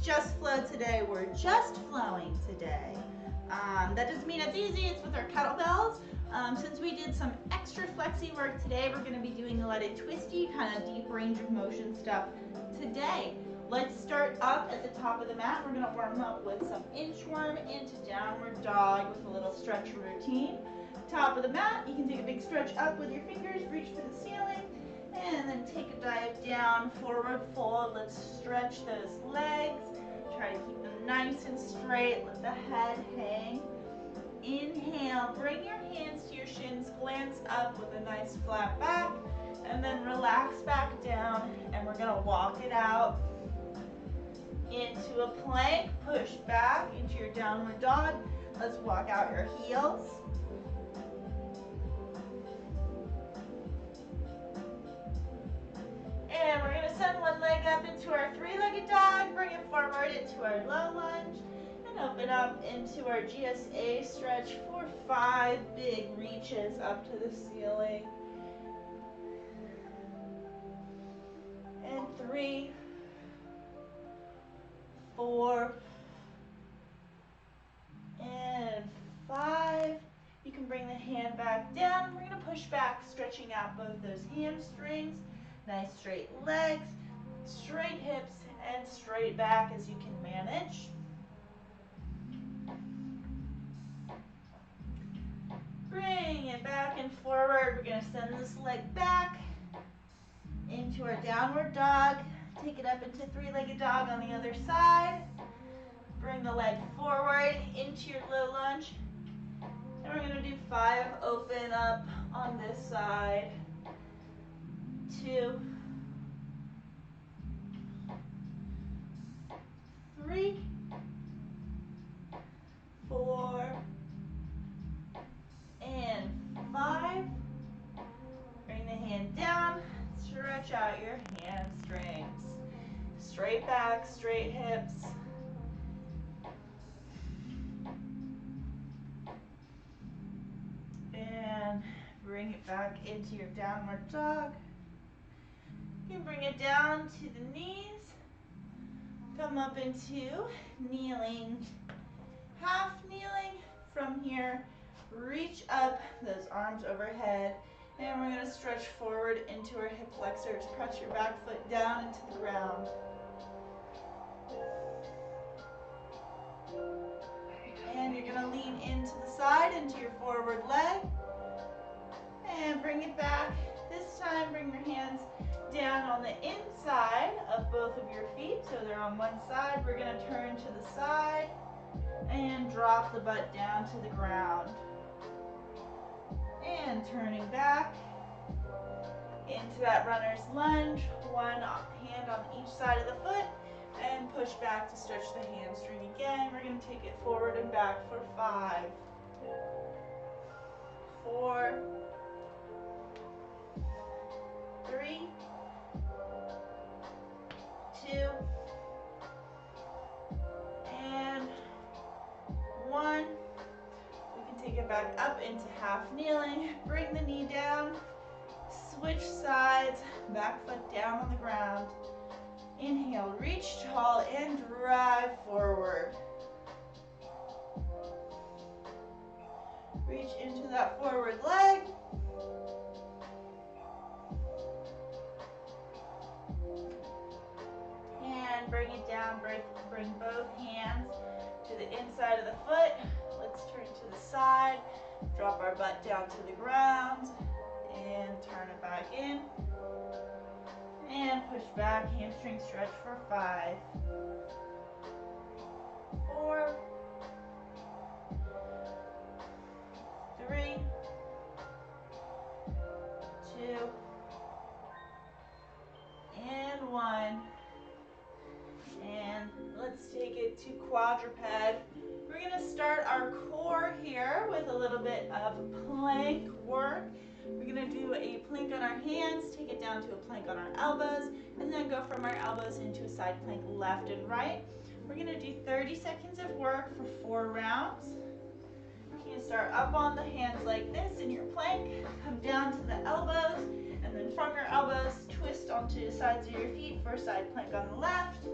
just flow today. We're just flowing today. That doesn't mean it's easy. It's with our kettlebells. Since we did some extra flexy work today, we're going to be doing a lot of twisty, kind of deep range of motion stuff today. Let's start up at the top of the mat. We're going to warm up with some inchworm into downward dog with a little stretch routine. Top of the mat, you can take a big stretch up with your fingers, reach for the ceiling, and then take a dive down, forward fold. Let's stretch those legs. Try to keep them nice and straight. Let the head hang. Inhale, bring your hands to your shins, glance up with a nice flat back, and then relax back down, and we're gonna walk it out into a plank, push back into your downward dog. Let's walk out your heels. And we're gonna send one leg up into our three-legged dog, bring it forward into our low lunge, and open up into our GSA stretch for 5 big reaches up to the ceiling. And 3, 4, and 5. You can bring the hand back down. We're gonna push back, stretching out both those hamstrings. Nice straight legs, straight hips, and straight back as you can manage. Bring it back and forward. We're going to send this leg back into our downward dog. Take it up into three-legged dog on the other side. Bring the leg forward into your low lunge. And we're going to do 5 open up on this side. 2, 3, 4, and 5. Bring the hand down, stretch out your hamstrings. Straight back, straight hips. And bring it back into your downward dog. You can bring it down to the knees. Come up into kneeling, half kneeling. From here, reach up, those arms overhead, and we're going to stretch forward into our hip flexors. Press your back foot down into the ground. And you're going to lean into the side, into your forward leg, and bring it back. This time, bring your hands down on the inside of both of your feet, so they're on one side. We're going to turn to the side and drop the butt down to the ground. And turning back into that runner's lunge, one hand on each side of the foot, and push back to stretch the hamstring again. We're going to take it forward and back for 5, 4, 3, 2, and 1. We can take it back up into half kneeling. Bring the knee down. Switch sides. Back foot down on the ground. Inhale, reach tall and drive forward. Reach into that forward leg. And bring it down, bring both hands to the inside of the foot. Let's turn to the side, drop our butt down to the ground, and turn it back in. And push back, hamstring stretch for 5, 4, 3, 2, and 1. And let's take it to quadruped. We're going to start our core here with a little bit of plank work. We're going to do a plank on our hands, take it down to a plank on our elbows, and then go from our elbows into a side plank left and right. We're going to do 30 seconds of work for 4 rounds. You can start up on the hands like this in your plank, come down to the elbows, and then from your elbows, twist onto the sides of your feet for a side plank on the left,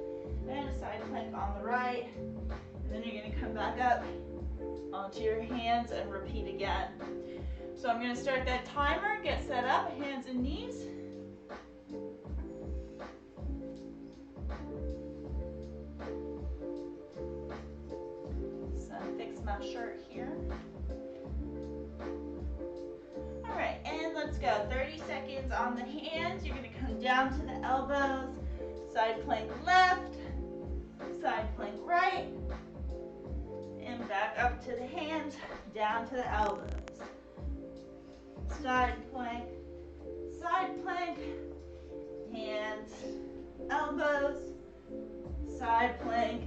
and a side plank on the right. And then you're going to come back up onto your hands and repeat again. So I'm going to start that timer, get set up, hands and knees. So fix my shirt here. All right, and let's go. 30 seconds on the hands. You're going to come down to the elbows, side plank left, side plank right, and back up to the hands, down to the elbows. Side plank, hands, elbows, side plank,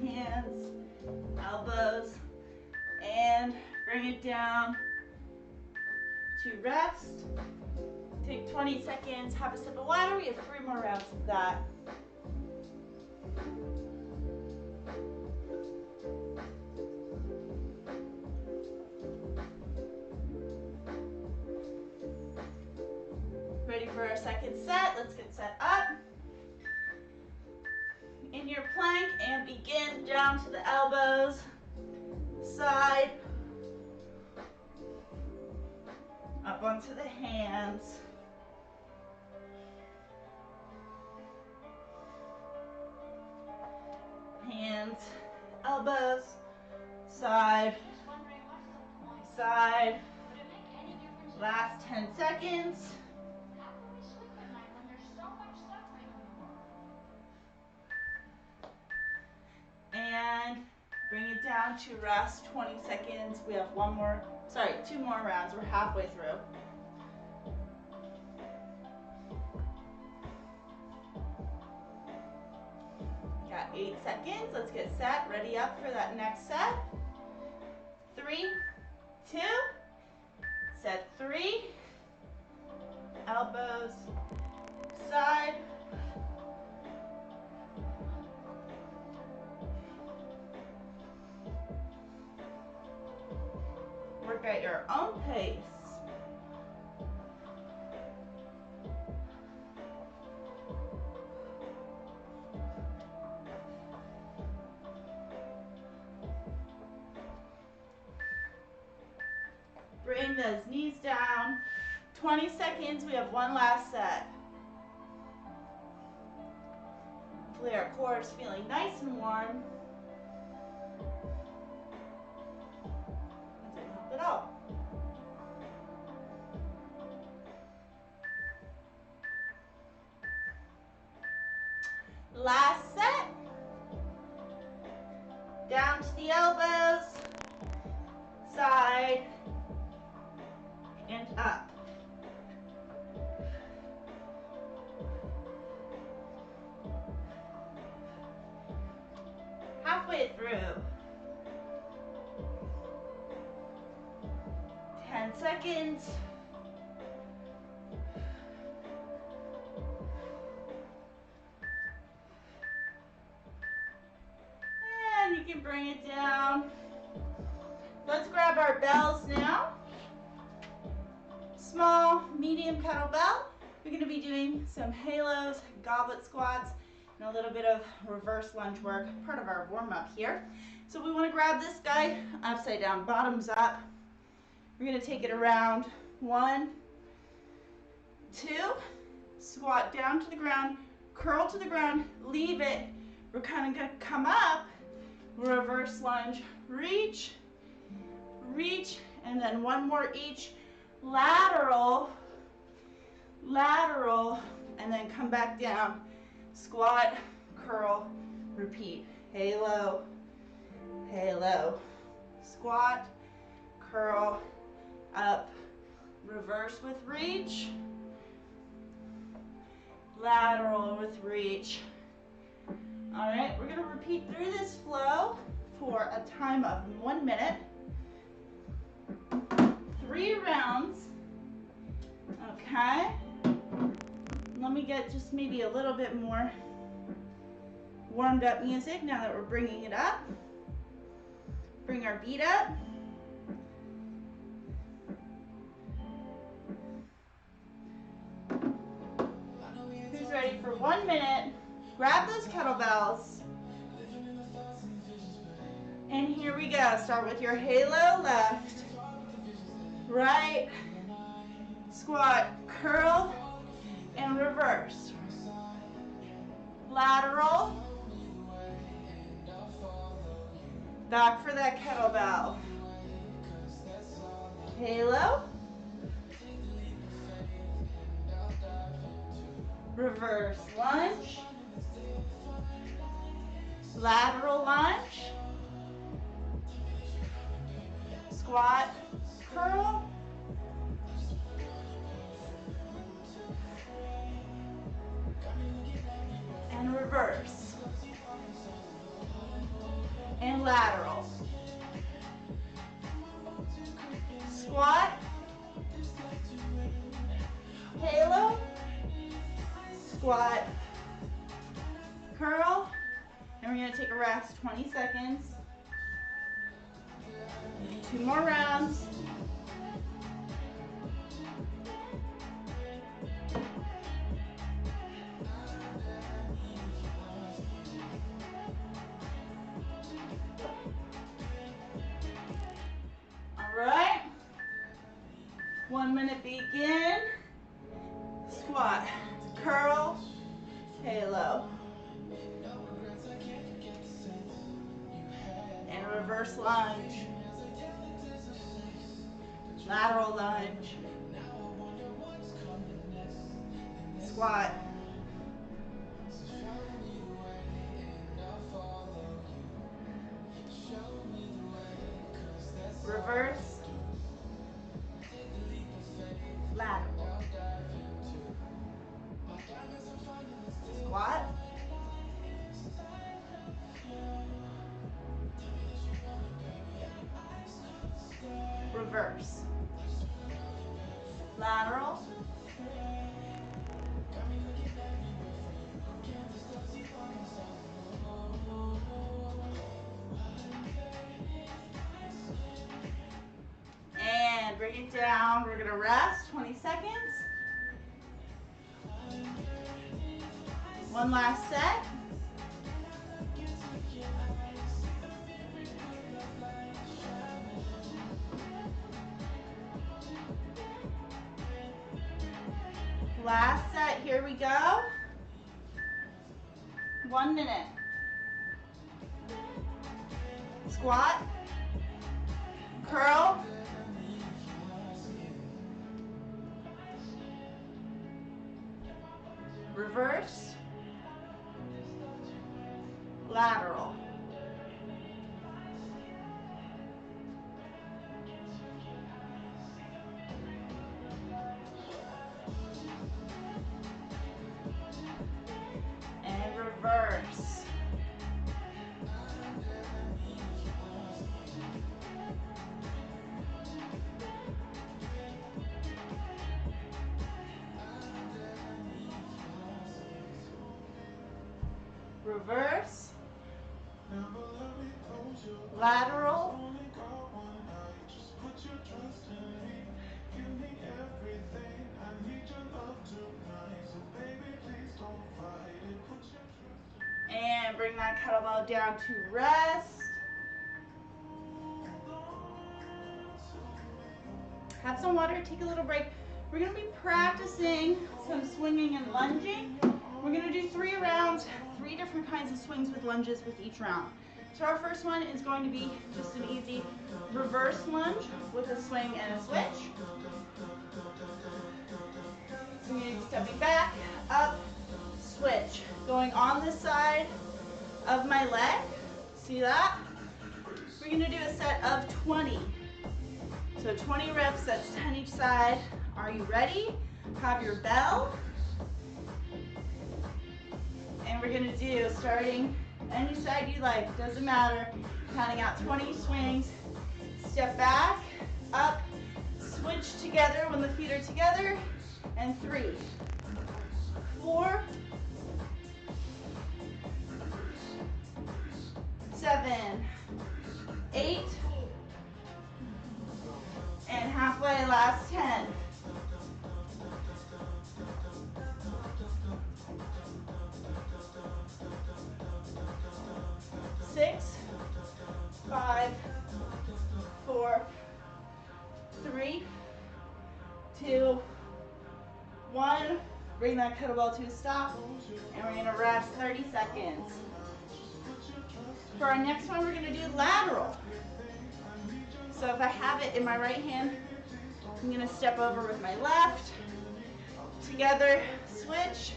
hands, elbows, and bring it down to rest. Take 20 seconds, have a sip of water. We have 3 more rounds of that. Ready for our second set? Let's get set up. In your plank and begin down to the elbows, side, up onto the hands. Hands, elbows, side, side. Last 10 seconds. And bring it down to rest, 20 seconds. We have 2 more rounds. We're halfway through. Got 8 seconds. Let's get set. Ready up for that next set. 3, 2, set 3. Elbows, side. Work at your own pace. Bring those knees down. 20 seconds, we have 1 last set. Hopefully our core is feeling nice and warm. Doesn't help at all. Last set. Down to the elbows, side, and up. Halfway through. 10 seconds. And you can bring it down. Let's grab our bells now. Small, medium kettlebell. We're going to be doing some halos, goblet squats, and a little bit of reverse lunge work, part of our warm-up here. So we want to grab this guy upside down, bottoms up. We're going to take it around. 1, 2, squat down to the ground, curl to the ground, leave it. We're kind of going to come up, reverse lunge, reach, reach, and then 1 more each. Lateral, lateral, and then come back down. Squat, curl, repeat. Halo, halo. Squat, curl, up, reverse with reach, lateral with reach. All right, we're going to repeat through this flow for a time of 1 minute. 3 rounds. Okay. Let me get just maybe a little bit more warmed up music now that we're bringing it up. Bring our beat up. Who's ready for 1 minute? Grab those kettlebells. And here we go. Start with your halo, left, right, squat, curl, and reverse. Lateral. Back for that kettlebell. Halo. Reverse lunge. Lateral lunge. Squat, curl. And reverse. And lateral. Squat. Halo. Squat. Curl. And we're going to take a rest, 20 seconds. 2 more rounds. All right. 1 minute begin. Squat, curl, halo. And reverse lunge. Lateral lunge. Squat. Reverse. Lateral. Squat. Reverse. Lateral. And bring it down. We're going to rest 20 seconds. One last set. Last set, here we go. 1 minute. Squat, curl, reverse, lateral. And reverse. Reverse, lateral, and bring that kettlebell down to rest. Have some water, take a little break. We're going to be practicing some swinging and lunging. We're going to do 3 rounds, 3 different kinds of swings with lunges with each round. So our first one is going to be just an easy reverse lunge with a swing and a switch. So I'm going to be stepping back, up, switch. Going on this side of my leg. See that? We're going to do a set of 20. So 20 reps, that's 10 each side. Are you ready? Have your bell. And we're going to do, starting any side you like, doesn't matter, counting out 20 swings. Step back, up, switch together when the feet are together, and 3, 4, 7, 8, and halfway, last 10. 2, 1. Bring that kettlebell to a stop, and we're gonna rest 30 seconds. For our next one, we're gonna do lateral. So if I have it in my right hand, I'm gonna step over with my left. Together, switch,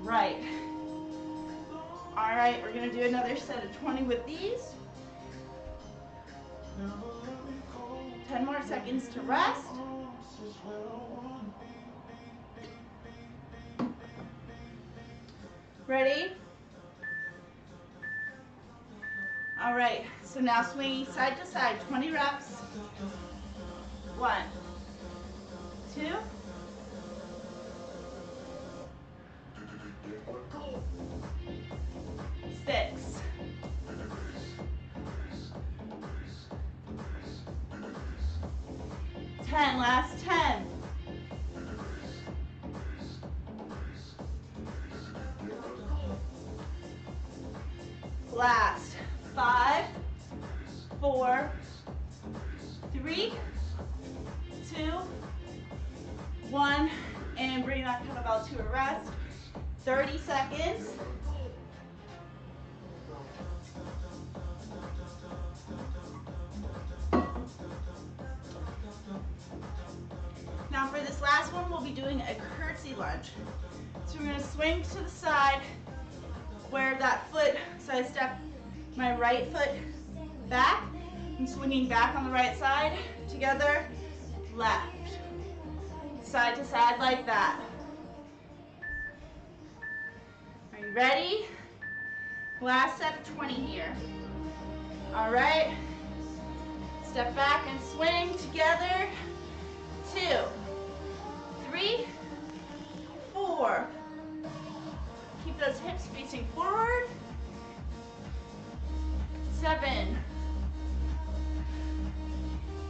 right. All right, we're gonna do another set of 20 with these. 10 more seconds to rest. Ready? All right, so now swinging side to side, 20 reps. 1, 2, 6, 10, last 10. Last 5, 4, 3, 2, 1, and bring that kettlebell to a rest. 30 seconds. Now for this last one, we'll be doing a curtsy lunge. So we're going to swing to the side where that foot, so I step my right foot back. I'm swinging back on the right side. Together, left. Side to side like that. Are you ready? Last set of 20 here. All right. Step back and swing together. 2, 3, 4. Keep those hips facing forward. 7,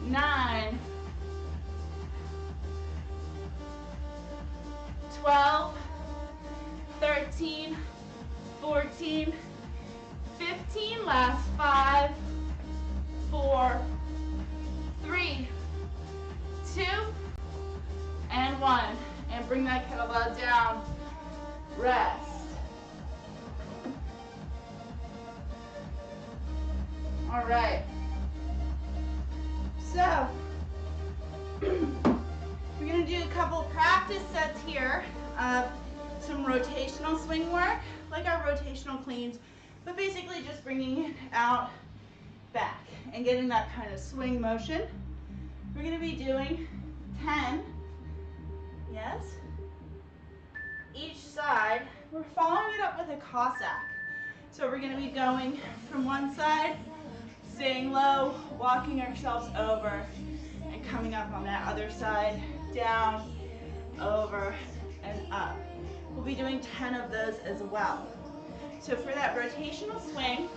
9, 12, 13, 14, 15, last 5, 4, 3, 2, and 1. And bring that kettlebell down. Rest. All right. So, we're going to do a couple practice sets here of some rotational swing work, like our rotational cleans, but basically just bringing it out, back, and getting that kind of swing motion. We're going to be doing 10, yes, each side. We're following it up with a Cossack. So we're going to be going from one side, staying low, walking ourselves over, and coming up on that other side, down, over, and up. We'll be doing 10 of those as well. So for that rotational swing,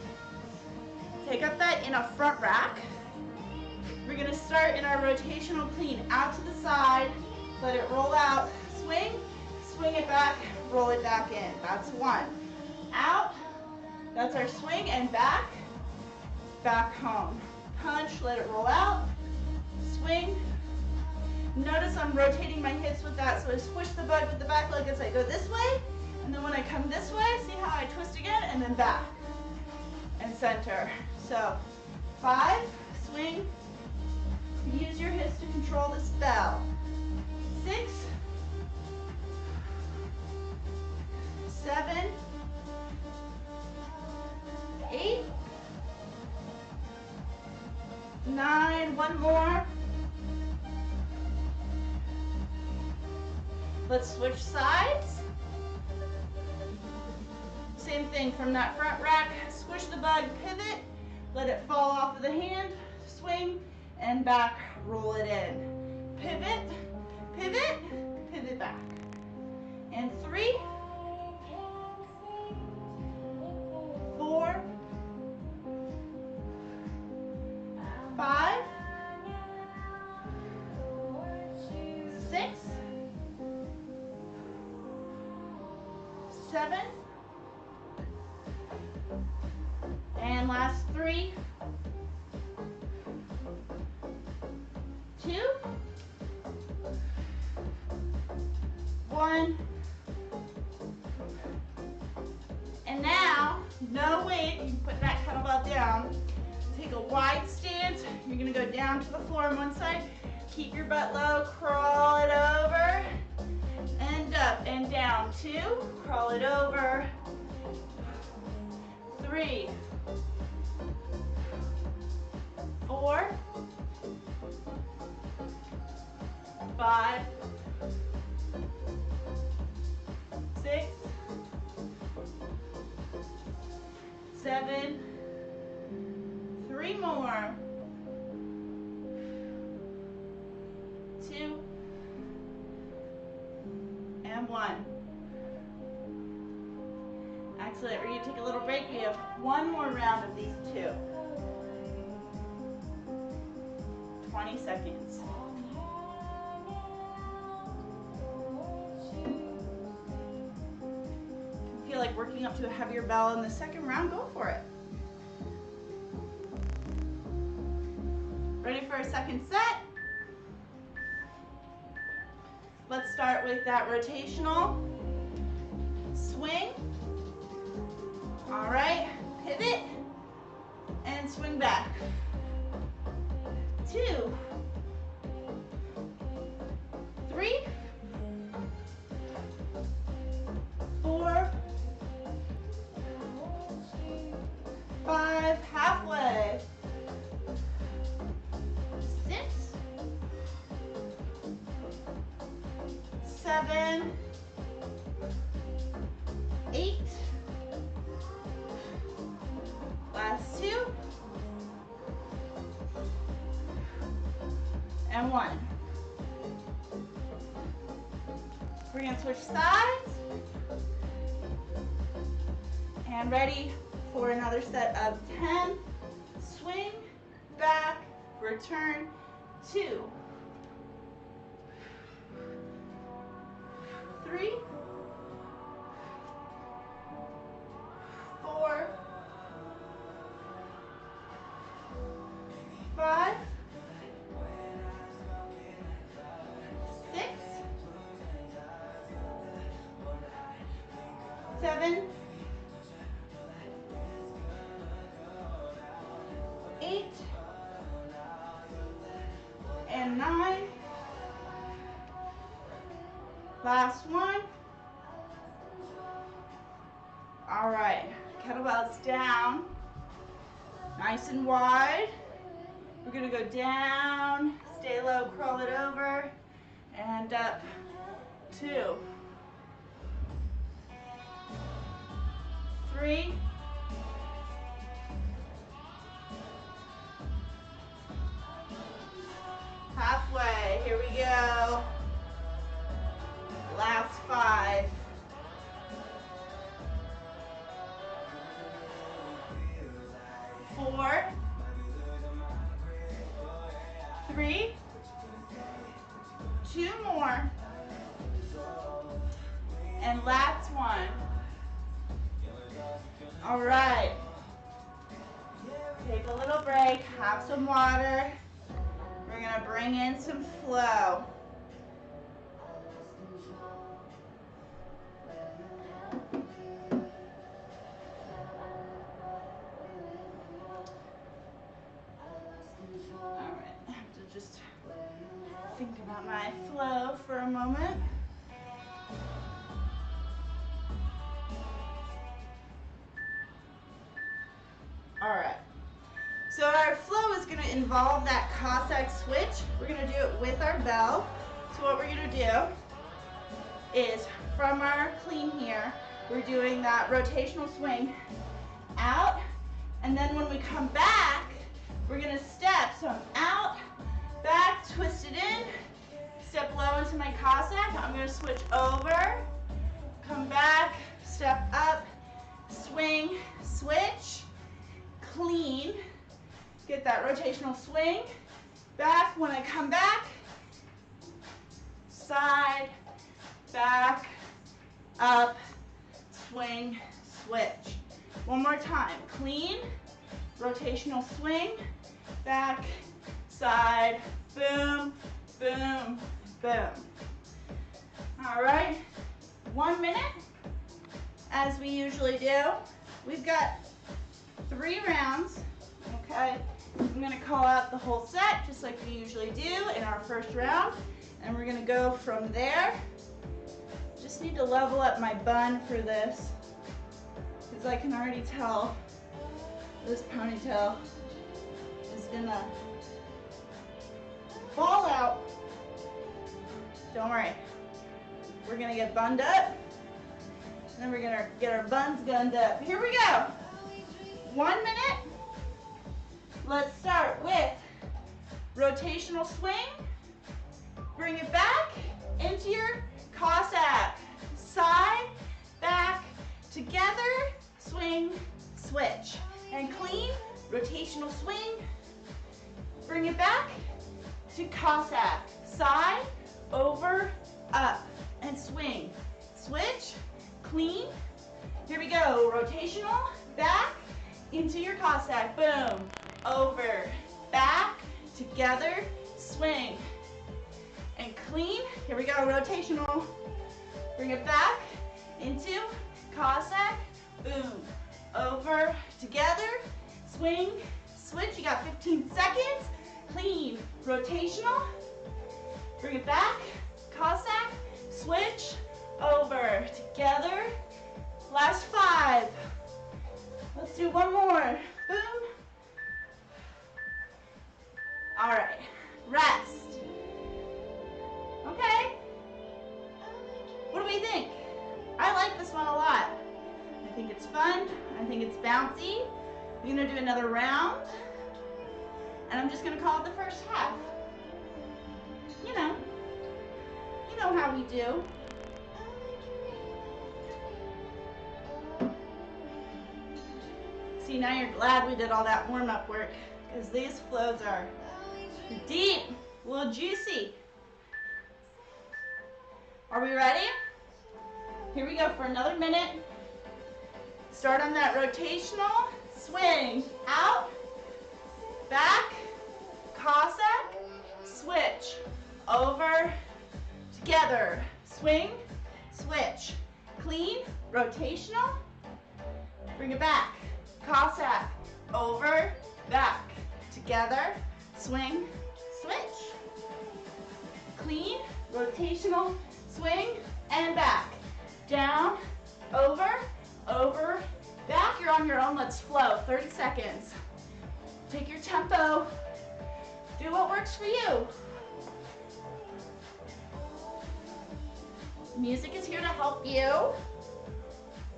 take up that in a front rack. We're going to start in our rotational clean, out to the side, let it roll out, swing, swing it back, roll it back in. That's 1. Out, that's our swing, and back, back home. Punch, let it roll out, swing. Notice I'm rotating my hips with that, so I squish the bud with the back leg as I go this way, and then when I come this way, see how I twist again, and then back, and center. So, 5, swing, use your hips to control the spell. 6, 7, 8, 9, one more. Let's switch sides. Same thing from that front rack. Squish the bug, pivot, let it fall off of the hand, swing, and back, roll it in. Pivot, pivot, pivot back. And 3, 4, 5, 6, 7, and last 3, 2, one. And now, no weight, you can put that kettlebell down. Take a wide stance. You're gonna go down to the floor on one side. Keep your butt low, crawl it over, and up and down. 2, crawl it over. 3, 4, 5, 6, 7, 3 more. 2, and 1. Excellent. We're going to take a little break. We have one more round of these 2. 20 seconds. If you feel like working up to a heavier bell in the second round, go for it. Ready for a second set? Let's start with that rotational swing. All right, pivot and swing back. 2, 3, 4, 5, halfway. 6, 7, 8, last 2, and 1. We're going to switch sides. And ready for another set of 10. Swing, back, return, 2, 3, 4, 5, 6, 7, 8, and 9. Last one. All right, kettlebells down, nice and wide. We're gonna go down, stay low, crawl it over, and up. 2, 3, halfway, here we go. Last 5. 4, 3, 2 more, and last one. All right, take a little break, have some water. We're gonna bring in some flow. Just think about my flow for a moment. All right. So our flow is going to involve that Cossack switch. We're going to do it with our bell. So what we're going to do is from our clean here, we're doing that rotational swing out, and then when we come back, we're going to step. So I'm out, back, twist it in, step low into my Cossack. I'm going to switch over, come back, step up, swing, switch, clean, get that rotational swing, back. When I come back, side, back, up, swing, switch. One more time, clean, rotational swing, back, side, boom, boom, boom. All right, 1 minute, as we usually do. We've got 3 rounds, okay? I'm gonna call out the whole set, just like we usually do in our first round, and we're gonna go from there. Just need to level up my bun for this, because I can already tell this ponytail is gonna fall out. Don't worry. We're gonna get bunned up, and then we're gonna get our buns gunned up. Here we go. 1 minute. Let's start with rotational swing. Bring it back into your Cossack. Side, back, together, swing, switch. And clean, rotational swing. Bring it back to Cossack. Side, over, up, and swing. Switch, clean. Here we go. Rotational, back, into your Cossack. Boom. Over, back, together, swing. And clean. Here we go. Rotational. Bring it back into Cossack. Boom. Over, together, swing, switch. You got 15 seconds. Clean. Rotational. Bring it back. Cossack. Switch. Over, together. Last 5. Let's do one more. Boom. All right. Rest. Okay. What do we think? I like this one a lot. I think it's fun. I think it's bouncy. We're gonna do another round. And I'm just gonna call it the first half. You know how we do. See, now you're glad we did all that warm-up work, because these flows are deep, a little juicy. Are we ready? Here we go for another minute. Start on that rotational swing. Out, back, Cossack, switch, over, together, swing, switch, clean, rotational, bring it back, Cossack, over, back, together, swing, switch, clean, rotational, swing, and back, down, over, over, back. You're on your own. Let's flow. 30 seconds. Take your tempo. Do what works for you. Music is here to help you.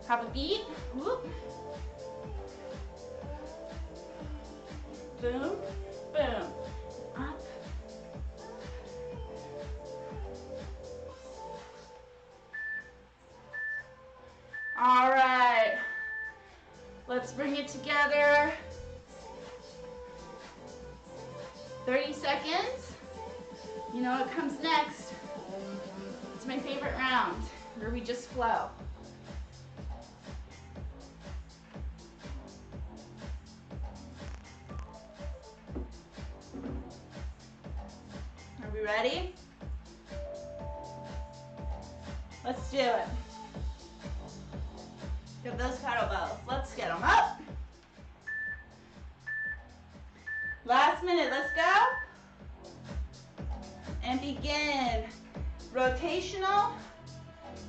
Have a beat. Whoop. Boom, boom. Up. All right. Let's bring it together. 30 seconds. You know what comes next? It's my favorite round, where we just flow. Are we ready? Let's do it. Get those kettlebells. Let's get them up. Last minute, let's go. And begin. Rotational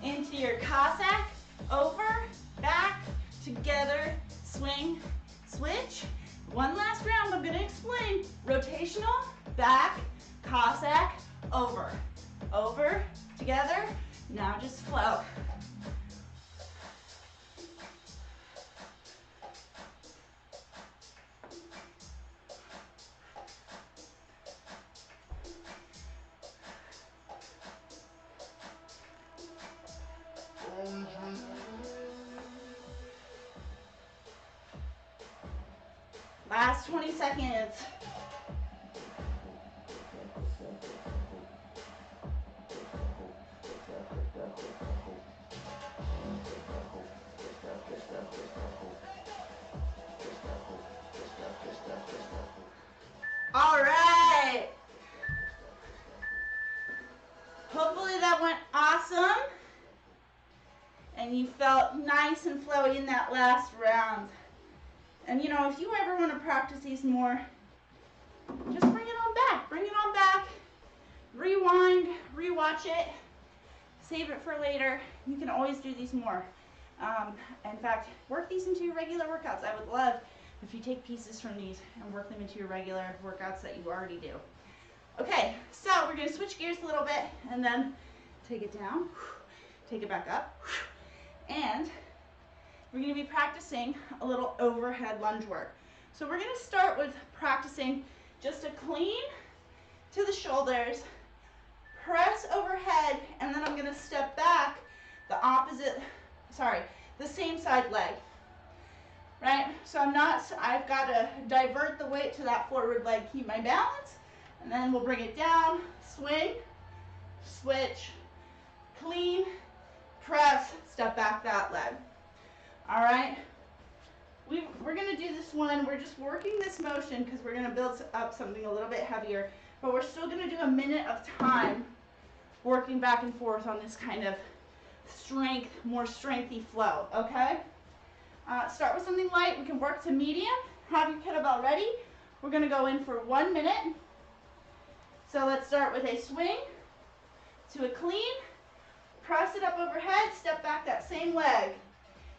into your Cossack. Over, back, together, swing, switch. One last round, I'm gonna explain. Rotational, back, Cossack, over. Over, together. Now just flow. Last 20 seconds. All right. Hopefully that went awesome. felt nice and flowy in that last round. And you know, if you ever want to practice these more, just bring it on back. Bring it on back. Rewind, rewatch it, save it for later. You can always do these more. In fact, work these into your regular workouts. I would love if you take pieces from these and work them into your regular workouts that you already do. Okay, so we're going to switch gears a little bit and then take it down, take it back up, and we're going to be practicing a little overhead lunge work. So we're going to start with practicing just a clean to the shoulders, press overhead, and then I'm going to step back the same side leg, right? So I've got to divert the weight to that forward leg, keep my balance, and then we'll bring it down, swing, switch, clean, press, step back that leg. All right? We're going to do this one. We're just working this motion because we're going to build up something a little bit heavier, but we're still going to do a minute of time working back and forth on this kind of more strengthy flow, okay? Start with something light. We can work to medium. Have your kettlebell ready. We're going to go in for 1 minute. So let's start with a swing to a clean. Press it up overhead. Step back that same leg.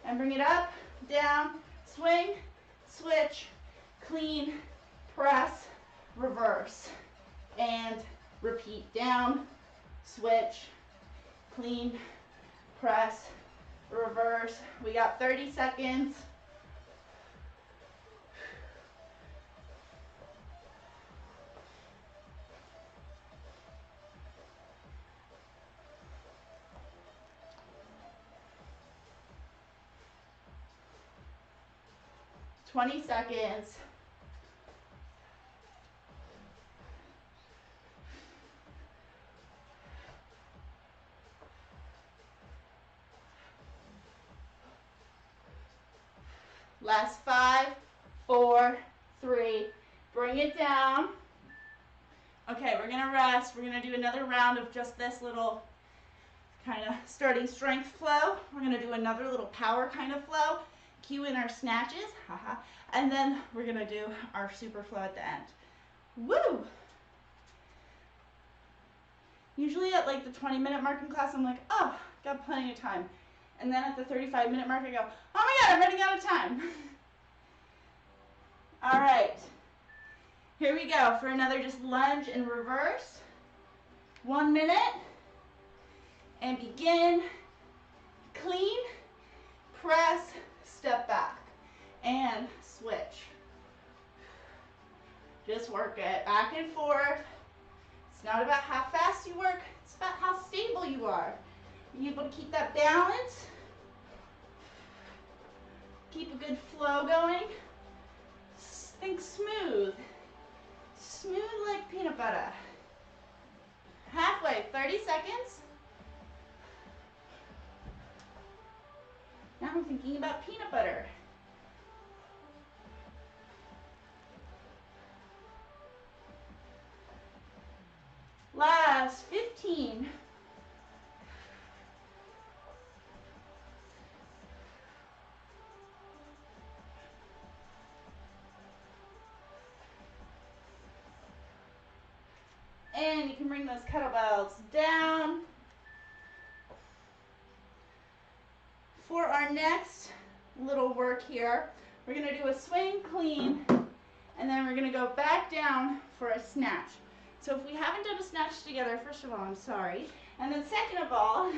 And bring it up, down, swing, switch, clean, press, reverse. And repeat. Down, switch, clean, press, reverse. We got 30 seconds. $20 seconds. Last 5, 4, 3, bring it down. Okay, we're gonna rest. We're gonna do another round of just this little kind of starting strength flow. We're gonna do another little power kind of flow, cue in our snatches, and then we're gonna do our super flow at the end. Woo! Usually at like the 20-minute mark in class, I'm like, oh, got plenty of time. And then at the 35-minute mark, I go, oh my God, I'm running out of time. All right, here we go for another just lunge and reverse. 1 minute, and begin, clean, press, step back, and switch. Just work it back and forth. It's not about how fast you work, it's about how stable you are. Be able to keep that balance. Keep a good flow going. Think smooth. Smooth like peanut butter. Halfway, 30 seconds. Now I'm thinking about peanut butter. Last 15. And you can bring those kettlebells down. For our next little work here, we're going to do a swing clean, and then we're going to go back down for a snatch. So if we haven't done a snatch together, first of all, I'm sorry. And then second of all,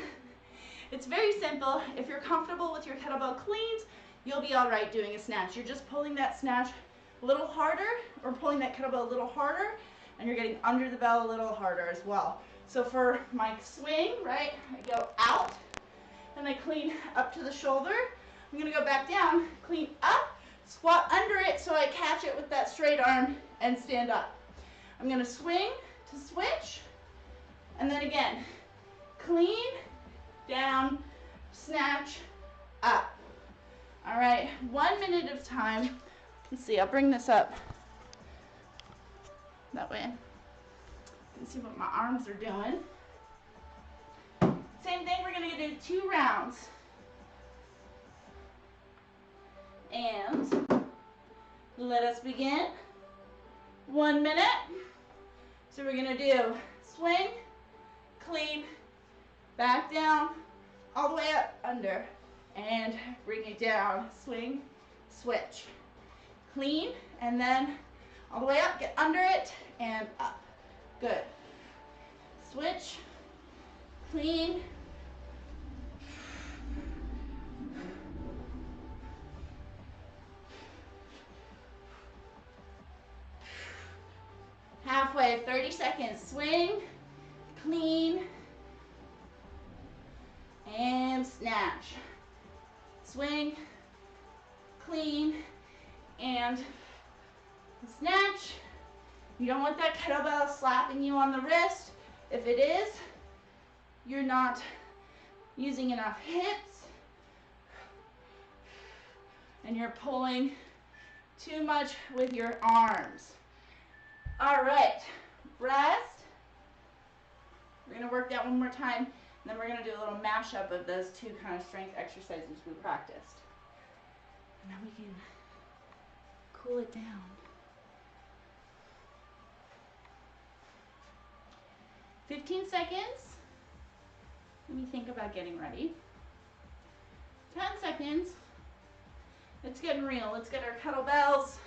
it's very simple. If you're comfortable with your kettlebell cleans, you'll be all right doing a snatch. You're just pulling that snatch a little harder, or pulling that kettlebell a little harder, and you're getting under the bell a little harder as well. So for my swing, right, I go out, and I clean up to the shoulder. I'm gonna go back down, clean up, squat under it so I catch it with that straight arm and stand up. I'm gonna swing to switch, and then again, clean, down, snatch, up. All right, 1 minute of time. Let's see, I'll bring this up. That way you can see what my arms are doing. Same thing, we're gonna do 2 rounds. And let us begin. 1 minute. So we're gonna do swing, clean, back down, all the way up, under, and bring it down, swing, switch. Clean, and then all the way up, get under it, and up. Good. Switch, clean, halfway, 30 seconds. Swing, clean, and snatch. Swing, clean, and snatch. You don't want that kettlebell slapping you on the wrist. If it is, you're not using enough hips and you're pulling too much with your arms. All right, rest. We're gonna work that one more time, and then we're gonna do a little mashup of those two kind of strength exercises we practiced. And then we can cool it down. 15 seconds. Let me think about getting ready. 10 seconds. It's getting real. Let's get our kettlebells.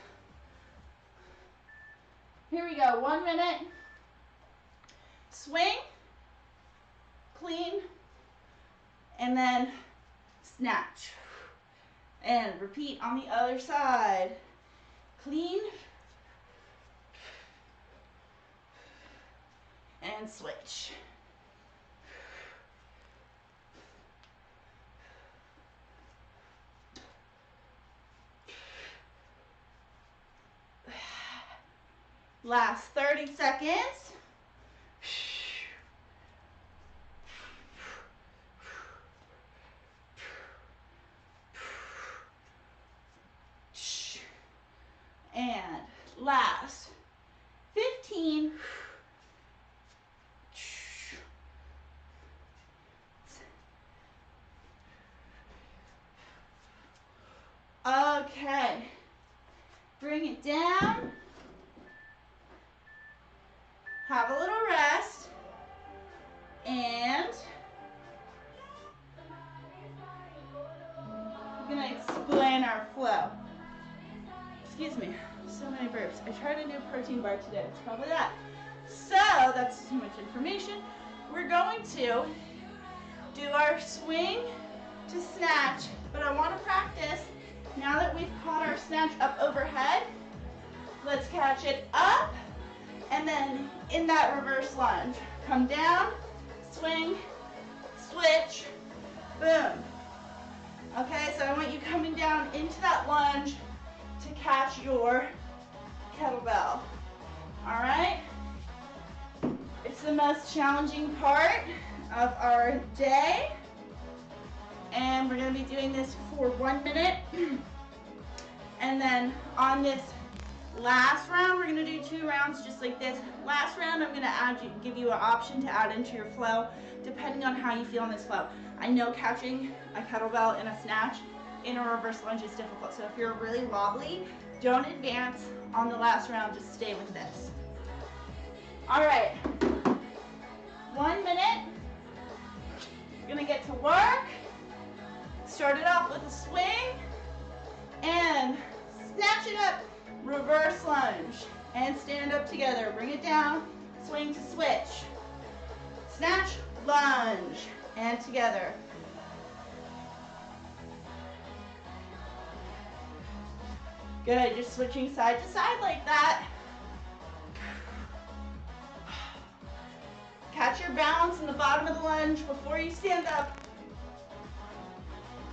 Here we go. 1 minute. Swing, clean, and then snatch. And repeat on the other side. Clean, and switch. Last 30 seconds. And last 15. Okay, bring it down, have a little rest, and we're gonna explain our flow. Excuse me, so many burps. I tried a new protein bar today, it's probably that. So, that's too much information. We're going to do our swing to snatch, but I wanna practice. Now that we've caught our snatch up overhead, let's catch it up, and then in that reverse lunge, come down, swing, switch, boom. Okay, so I want you coming down into that lunge to catch your kettlebell. All right? It's the most challenging part of our day. And we're going to be doing this for 1 minute. And then on this last round, we're going to do 2 rounds just like this. Last round, I'm going to give you an option to add into your flow depending on how you feel in this flow. I know catching a kettlebell in a snatch in a reverse lunge is difficult. So if you're really wobbly, don't advance on the last round. Just stay with this. All right. 1 minute. You're going to get to work. Start it off with a swing and snatch it up, reverse lunge, and stand up together. Bring it down, swing to switch. Snatch, lunge, and together. Good, just switching side to side like that. Catch your balance in the bottom of the lunge before you stand up,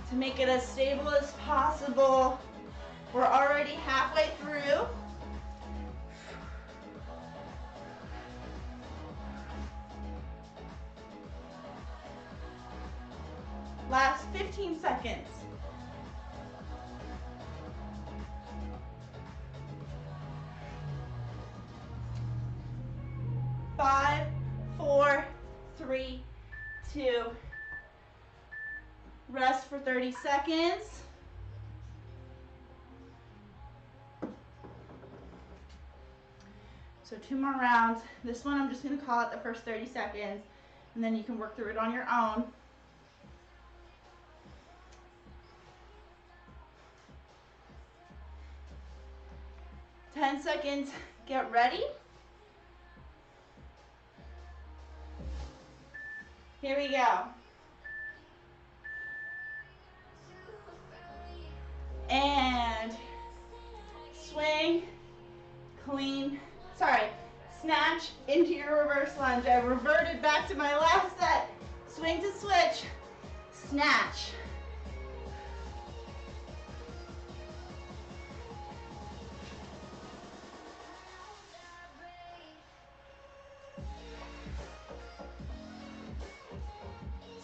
to make it as stable as possible. We're already halfway through. Last 15 seconds. 5, 4, 3, 2. Rest for 30 seconds. So 2 more rounds. This one I'm just going to call it the first 30 seconds, and then you can work through it on your own. 10 seconds, get ready. Here we go. And swing, clean, snatch into your reverse lunge. I reverted back to my last set. Swing to switch, snatch.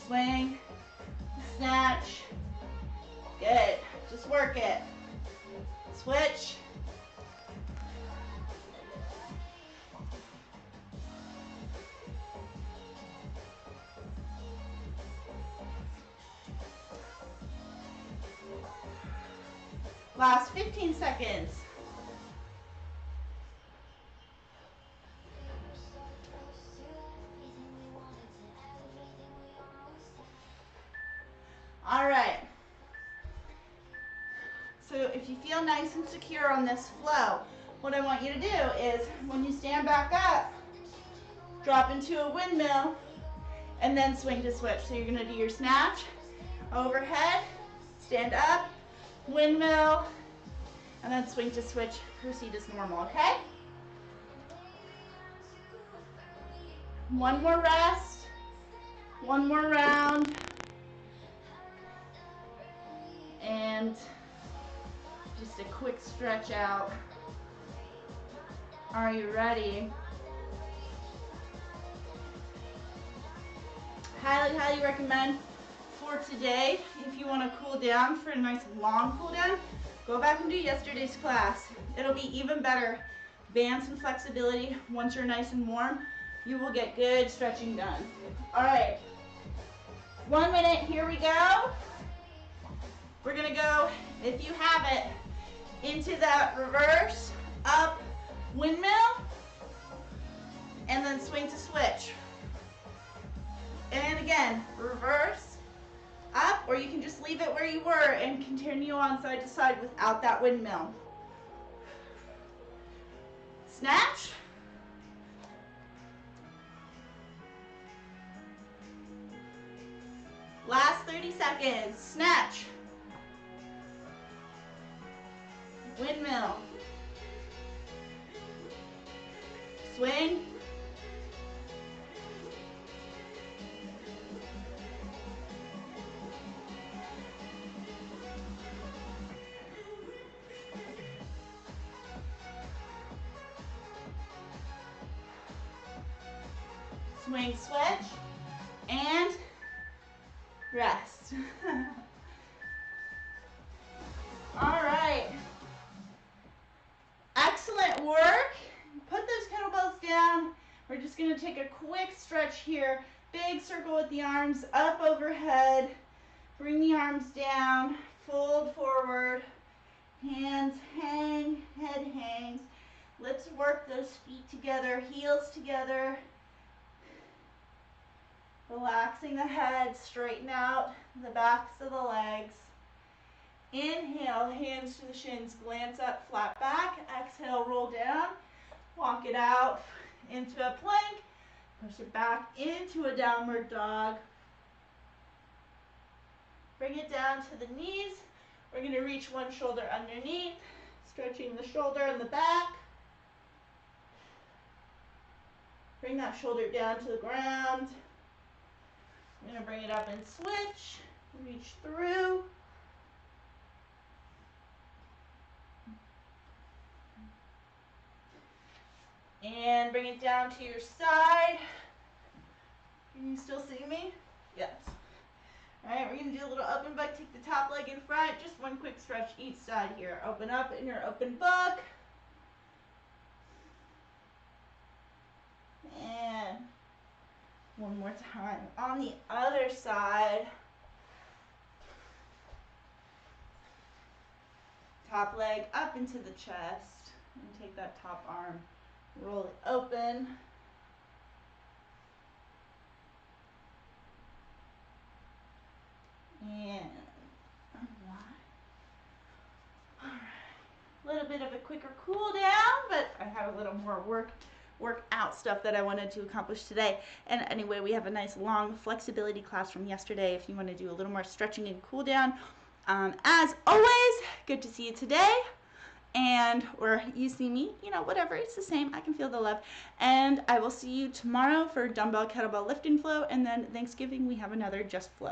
Swing, snatch. Good, just work it. Switch. Last 15 seconds. All right. So if you feel nice and secure on this flow, what I want you to do is when you stand back up, drop into a windmill and then swing to switch. So you're going to do your snatch, overhead, stand up, windmill, and then swing to switch, proceed as normal, okay? One more rest, one more round, and just a quick stretch out. Are you ready? Highly, highly recommend for today, if you want to cool down for a nice long cool down, go back and do yesterday's class. It'll be even better. Band some flexibility. Once you're nice and warm, you will get good stretching done. All right, 1 minute, here we go. We're gonna go, if you have it, into that reverse, up, windmill, and then swing to switch. And again, reverse, up, or you can just leave it where you were and continue on side to side without that windmill. Snatch. Last 30 seconds. Snatch. Windmill. Swing. Swing, switch, and rest. All right. Excellent work. Put those kettlebells down. We're just going to take a quick stretch here. Big circle with the arms up overhead. Bring the arms down. Fold forward. Hands hang. Head hangs. Let's work those feet together. Heels together. Relaxing the head. Straighten out the backs of the legs. Inhale, hands to the shins, glance up, flat back. Exhale, roll down. Walk it out into a plank. Push it back into a downward dog. Bring it down to the knees. We're going to reach one shoulder underneath, stretching the shoulder and the back. Bring that shoulder down to the ground. I'm going to bring it up and switch. Reach through. And bring it down to your side. Can you still see me? Yes. All right, we're going to do a little open book. Take the top leg in front. Just one quick stretch each side here. Open up in your open book. And one more time on the other side. Top leg up into the chest. And take that top arm Roll it open. And a little bit of a quicker cool down, but I have a little more workout stuff that I wanted to accomplish today. And anyway, we have a nice long flexibility class from yesterday if you want to do a little more stretching and cool down. As always, good to see you today. And or you see me, you know, whatever, it's the same. I can feel the love. And I will see you tomorrow for dumbbell kettlebell lift and flow, and then Thanksgiving we have another just flow.